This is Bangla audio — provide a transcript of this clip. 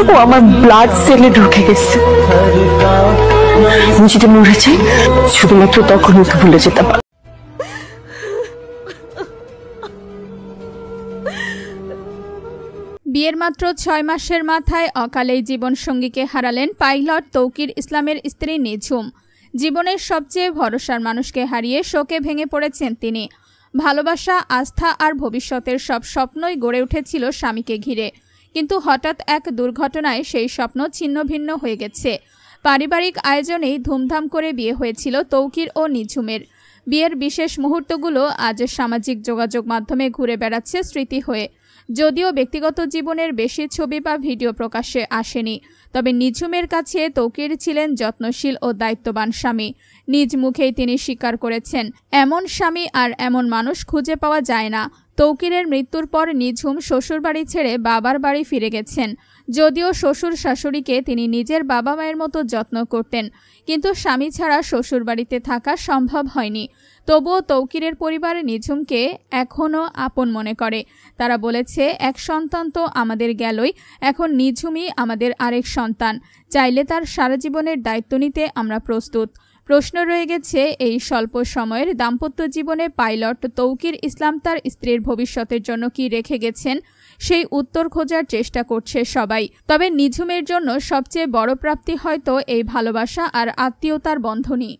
ও আমার ব্লাড সেলে ঢুকে গেছে। আমি যদি মরে যাই শুধুমাত্র তখন ওকে ভুলে যেতে পারি। বিয়ের মাত্র 6 মাসের মাথায় অকালেই জীবনসঙ্গীকে হারালেন পাইলট তৌকির ইসলামের স্ত্রী নিঝুম। জীবনের সবচেয়ে ভরসার মানুষকে হারিয়ে শোকে ভেঙে পড়েছেন তিনি। ভালোবাসা, আস্থা আর ভবিষ্যতের সব স্বপ্নই গড়ে উঠেছিল স্বামীকে ঘিরে, কিন্তু হঠাৎ এক দুর্ঘটনায় সেই স্বপ্ন ছিন্নভিন্ন হয়ে গেছে। পারিবারিক আয়োজনেই ধুমধাম করে বিয়ে হয়েছিল তৌকির ও নিঝুমের। বিয়ের বিশেষ মুহূর্তগুলো আজ সামাজিক যোগাযোগ মাধ্যমে ঘুরে বেড়াচ্ছে স্মৃতি হয়ে। যদিও ব্যক্তিগত জীবনের বেশি ছবি বা ভিডিও প্রকাশ্যে আসেনি, তবে নিঝুমের কাছে তৌকির ছিলেন যত্নশীল ও দায়িত্ববান স্বামী। নিজ মুখেই তিনি স্বীকার করেছেন, এমন স্বামী আর এমন মানুষ খুঁজে পাওয়া যায় না। তৌকিরের মৃত্যুর পর নিঝুম শ্বশুরবাড়ি ছেড়ে বাবার বাড়ি ফিরে গেছেন। যদিও শ্বশুর শাশুড়িকে তিনি নিজের বাবা মায়ের মতো যত্ন করতেন, কিন্তু স্বামী ছাড়া শ্বশুরবাড়িতে থাকা সম্ভব হয়নি। তবুও তৌকিরের পরিবার নিঝুমকে এখনও আপন মনে করে। তারা বলেছে, এক সন্তান তো আমাদের গেলই, এখন নিঝুমই আমাদের আরেক সন্তান। চাইলে তার সারা জীবনের দায়িত্ব নিতে আমরা প্রস্তুত। প্রশ্ন রয়ে গেছে, এই স্বল্প সময়ের দাম্পত্য জীবনে পাইলট তৌকির ইসলাম তার স্ত্রীর ভবিষ্যতের জন্য কি রেখে গেছেন, সেই উত্তর খোঁজার চেষ্টা করছে সবাই। তবে নিঝুমের জন্য সবচেয়ে বড় প্রাপ্তি হয়তো এই ভালোবাসা আর আত্মীয়তার বন্ধনই।